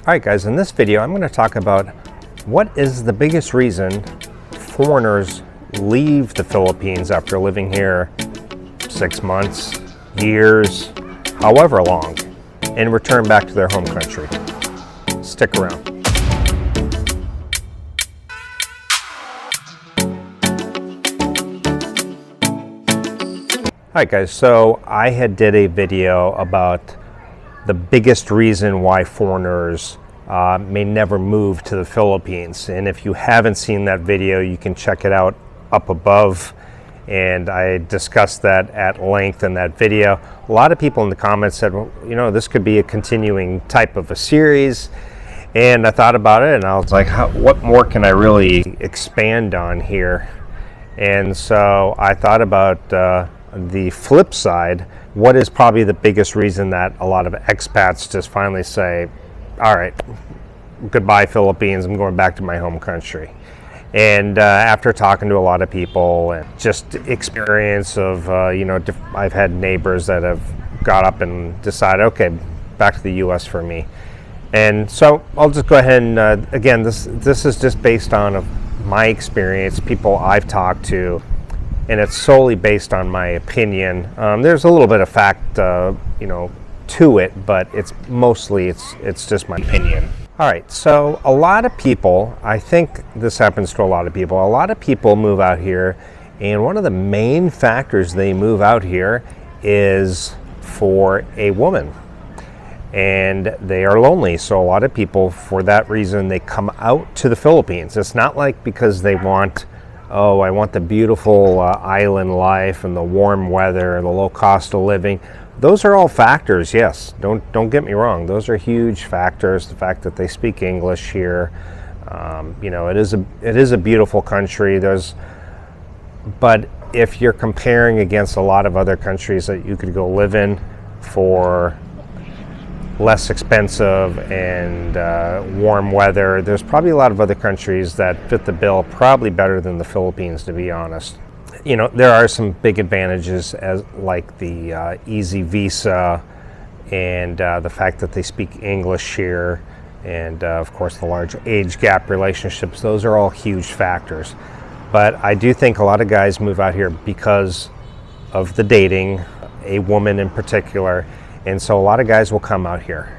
Alright guys, in this video I'm going to talk about what is the biggest reason foreigners leave the Philippines after living here 6 months, years, however long, and return back to their home country. Stick around. Alright guys, so I did a video about the biggest reason why foreigners may never move to the Philippines. And if you haven't seen that video, you can check it out up above. And I discussed that at length in that video. A lot of people in the comments said, well, you know, this could be a continuing type of a series. And I thought about it and I was like, what more can I really expand on here? And so I thought about the flip side. What is probably the biggest reason that a lot of expats just finally say, all right, goodbye Philippines, I'm going back to my home country. And after talking to a lot of people and just experience of, I've had neighbors that have got up and decided, okay, back to the US for me. And so I'll just go ahead and, again, this is just based on my experience, people I've talked to, and it's solely based on my opinion. There's a little bit of fact, to it, but it's mostly it's just my opinion. All right, so a lot of people, I think this happens to a lot of people move out here, and one of the main factors they move out here is for a woman, and they are lonely. So a lot of people, for that reason, they come out to the Philippines. It's not like because they want, oh, I want the beautiful island life and the warm weather and the low cost of living. Those are all factors, yes. Don't get me wrong. Those are huge factors. The fact that they speak English here, it is a beautiful country. But if you're comparing against a lot of other countries that you could go live in for less expensive and warm weather, there's probably a lot of other countries that fit the bill probably better than the Philippines, to be honest. You know, there are some big advantages, as like the easy visa and the fact that they speak English here, and of course the large age gap relationships. Those are all huge factors. But I do think a lot of guys move out here because of the dating, a woman in particular. And so a lot of guys will come out here,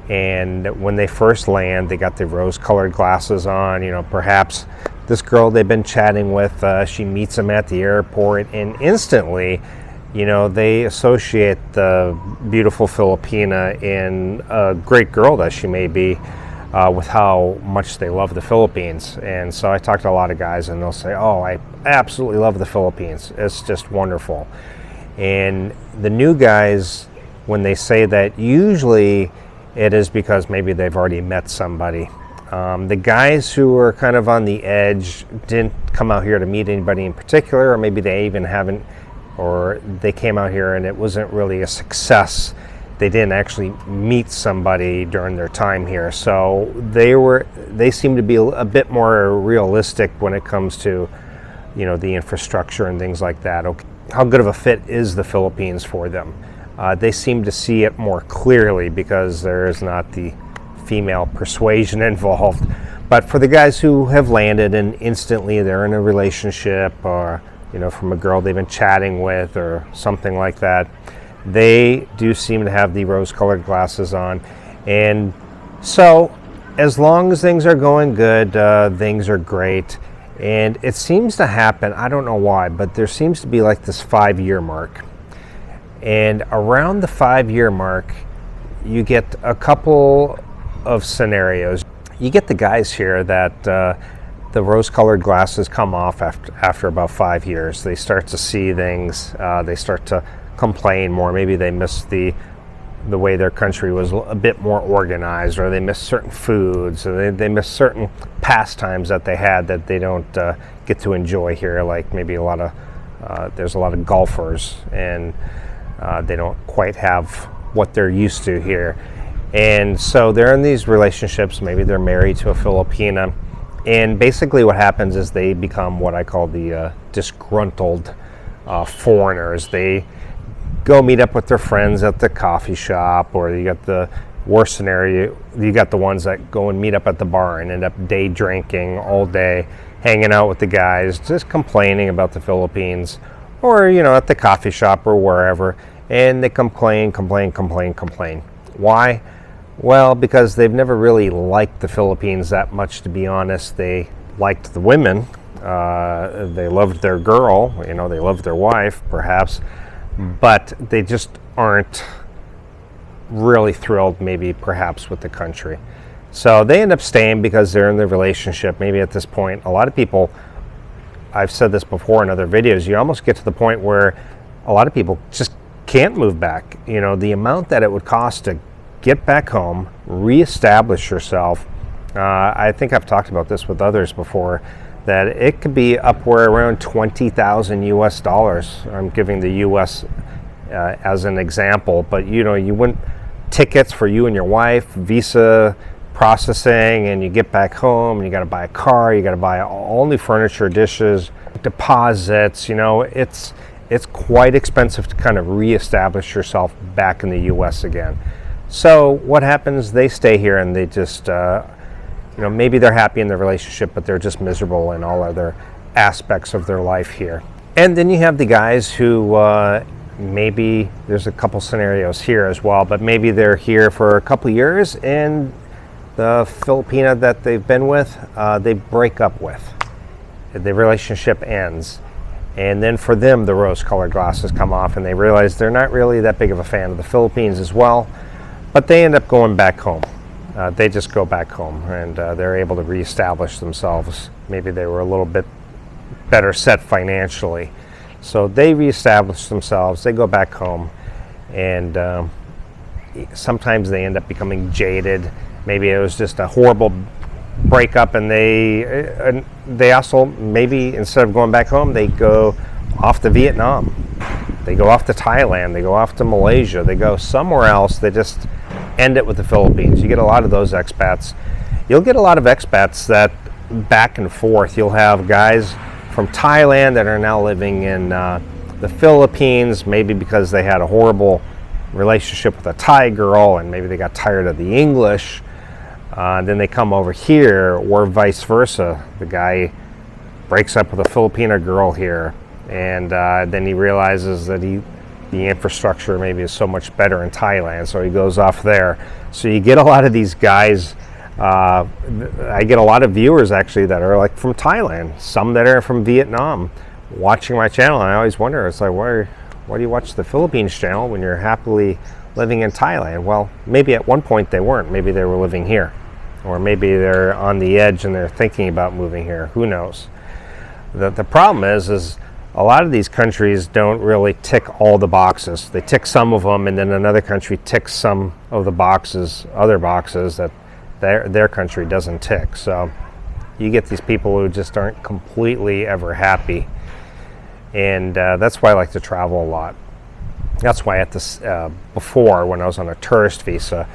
and when they first land, they got the rose-colored glasses on. You know, perhaps this girl they've been chatting with, she meets them at the airport, and instantly, they associate the beautiful Filipina and a great girl that she may be with how much they love the Philippines. And so I talk to a lot of guys, and they'll say, oh, I absolutely love the Philippines. It's just wonderful. And the new guys, when they say that, usually it is because maybe they've already met somebody. The guys who are kind of on the edge didn't come out here to meet anybody in particular, or maybe they even haven't, or they came out here and it wasn't really a success. They didn't actually meet somebody during their time here. So they seem to be a bit more realistic when it comes to, the infrastructure and things like that. Okay, how good of a fit is the Philippines for them? They seem to see it more clearly because there is not the female persuasion involved. But for the guys who have landed and instantly they're in a relationship, or from a girl they've been chatting with or something like that, they do seem to have the rose-colored glasses on. And so as long as things are going good, things are great. And it seems to happen, I don't know why, but there seems to be like this 5-year mark. And around the 5-year mark, you get a couple of scenarios. You get the guys here that the rose-colored glasses come off after about 5 years. They start to see things. They start to complain more. Maybe they miss the way their country was a bit more organized, or they miss certain foods, or they miss certain pastimes that they had that they don't get to enjoy here. Like maybe there's a lot of golfers, and they don't quite have what they're used to here. And so they're in these relationships. Maybe they're married to a Filipina. And basically what happens is they become what I call the disgruntled foreigners. They go meet up with their friends at the coffee shop, or you got the Worst scenario, you got the ones that go and meet up at the bar and end up day drinking all day, hanging out with the guys, just complaining about the Philippines, or at the coffee shop or wherever, and they complain. Why? Well, because they've never really liked the Philippines that much, to be honest. They liked the women, they loved their girl, they loved their wife perhaps, but they just aren't really thrilled maybe perhaps with the country. So they end up staying because they're in the relationship. Maybe at this point, a lot of people, I've said this before in other videos, you almost get to the point where a lot of people just can't move back. The amount that it would cost to get back home, reestablish yourself. I think I've talked about this with others before, that it could be upward around $20,000 US dollars. I'm giving the US as an example, but you wouldn't, tickets for you and your wife, visa processing, and you get back home and you got to buy a car, you got to buy all new furniture, dishes, deposits. It's quite expensive to kind of reestablish yourself back in the US again. So what happens? They stay here and they just maybe they're happy in their relationship, but they're just miserable in all other aspects of their life here. And then you have the guys who maybe there's a couple scenarios here as well, but maybe they're here for a couple years and the Filipina that they've been with, they break up with. The relationship ends. And then for them, the rose-colored glasses come off and they realize they're not really that big of a fan of the Philippines as well, but they end up going back home. They just go back home and they're able to reestablish themselves. Maybe they were a little bit better set financially. So they reestablish themselves, they go back home, and sometimes they end up becoming jaded. Maybe it was just a horrible breakup, and they also, maybe instead of going back home, they go off to Vietnam, they go off to Thailand, they go off to Malaysia, they go somewhere else. They just end it with the Philippines. You get a lot of those expats. You'll get a lot of expats that back and forth. You'll have guys from Thailand that are now living in the Philippines, maybe because they had a horrible relationship with a Thai girl and maybe they got tired of the English. Then they come over here, or vice versa. The guy breaks up with a Filipina girl here, and then he realizes that the infrastructure maybe is so much better in Thailand, so he goes off there. So you get a lot of these guys. I get a lot of viewers actually that are like from Thailand, some that are from Vietnam, watching my channel. And I always wonder, it's like, why do you watch the Philippines channel when you're happily living in Thailand? Well, maybe at one point they weren't. Maybe they were living here, or maybe they're on the edge and they're thinking about moving here. Who knows? The problem is a lot of these countries don't really tick all the boxes. They tick some of them, and then another country ticks some of the other boxes that their country doesn't tick. So you get these people who just aren't completely ever happy, and that's why I like to travel a lot. That's why at this before, when I was on a tourist visa,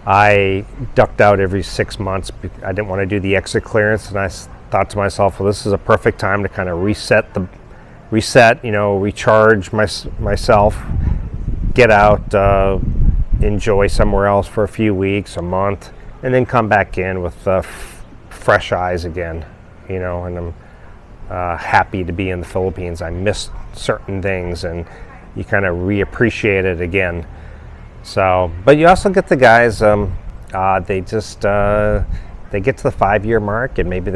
I ducked out every 6 months. I didn't want to do the exit clearance, and I thought to myself, well, this is a perfect time to kind of recharge myself, get out, enjoy somewhere else for a few weeks, a month, and then come back in with fresh eyes again, and I'm happy to be in the Philippines. I missed certain things, and you kind of reappreciate it again. So, but you also get the guys, they get to the 5-year mark, and maybe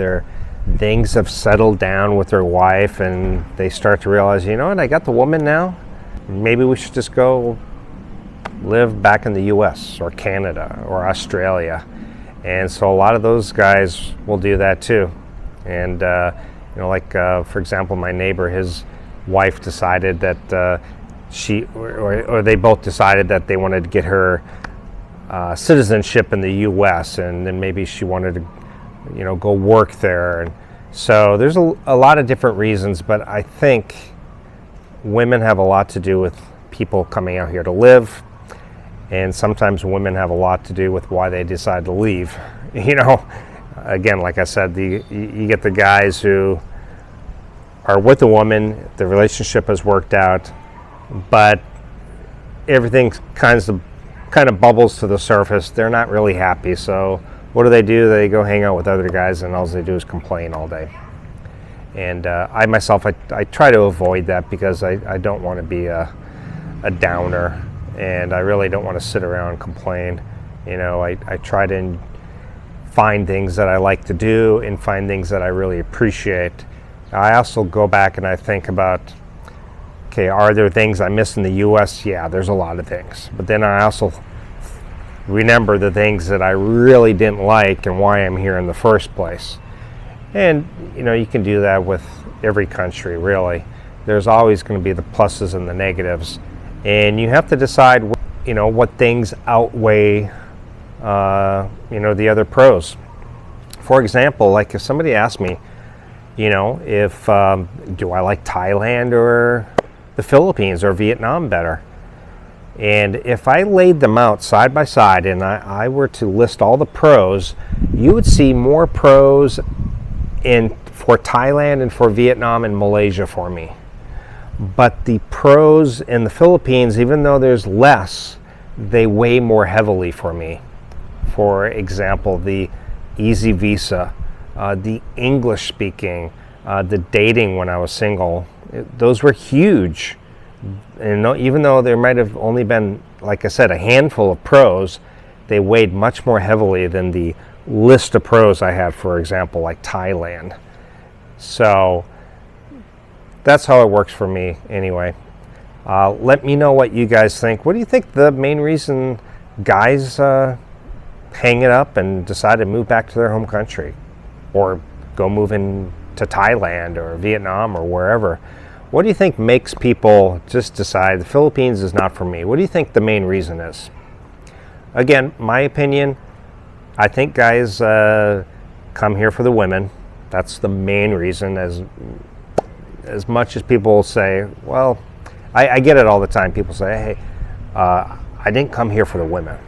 things have settled down with their wife, and they start to realize, what, I got the woman now, maybe we should just go live back in the US or Canada or Australia. And so a lot of those guys will do that too. And for example, my neighbor, his wife decided that or they both decided that they wanted to get her citizenship in the US, and then maybe she wanted to go work there. And so there's a lot of different reasons, but I think women have a lot to do with people coming out here to live, and sometimes women have a lot to do with why they decide to leave. Again, like I said, you get the guys who are with a woman, the relationship has worked out, but everything kind kind of bubbles to the surface. They're not really happy. So what do? They go hang out with other guys, and all they do is complain all day. And I myself, I try to avoid that because I don't want to be a downer, and I really don't want to sit around and complain. You know, I try to find things that I like to do and find things that I really appreciate. I also go back and I think about, okay, are there things I miss in the U.S.? Yeah, there's a lot of things. But then I also remember the things that I really didn't like and why I'm here in the first place. And, you know, you can do that with every country, really. There's always going to be the pluses and the negatives. And you have to decide, you know, what things outweigh, you know, the other pros. For example, like if somebody asked me, you know, if do I like Thailand or the Philippines or Vietnam better? And if I laid them out side by side and I were to list all the pros, you would see more pros for Thailand and for Vietnam and Malaysia for me. But the pros in the Philippines, even though there's less, they weigh more heavily for me. For example, the easy visa, the English speaking, the dating when I was single, those were huge. And even though there might have only been, like I said, a handful of pros, they weighed much more heavily than the list of pros I had, for example, like Thailand. So that's how it works for me anyway. Let me know what you guys think. What do you think the main reason guys hang it up and decide to move back to their home country, or go move in to Thailand or Vietnam or wherever? What do you think makes people just decide the Philippines is not for me? What do you think the main reason is? Again, my opinion, I think guys come here for the women. That's the main reason. As much as people say, well, I get it all the time. People say, hey, I didn't come here for the women.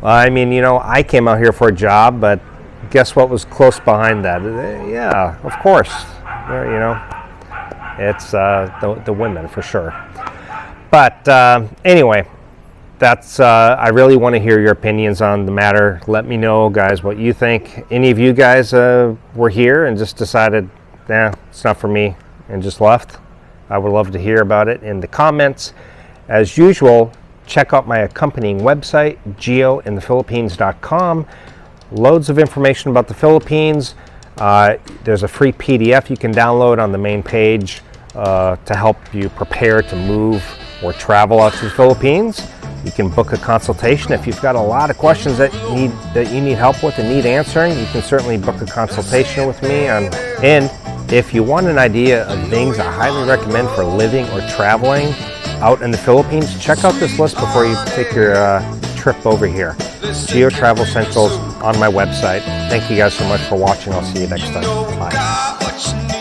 Well, I mean, you know, I came out here for a job, but guess what was close behind that? Yeah, of course. You know, it's the women for sure. But anyway, that's I really want to hear your opinions on the matter. Let me know, guys, what you think. Any of you guys were here and just decided, nah, it's not for me, and just left? I would love to hear about it in the comments. As usual, check out my accompanying website, geointhephilippines.com. Loads of information about the Philippines. There's a free PDF you can download on the main page to help you prepare to move or travel out to the Philippines. You can book a consultation. If you've got a lot of questions that you need help with and need answering, you can certainly book a consultation with me. And if you want an idea of things I highly recommend for living or traveling out in the Philippines, check out this list before you take your trip over here. Geo Travel Centrals on my website. Thank you guys so much for watching. I'll see you next time. Bye.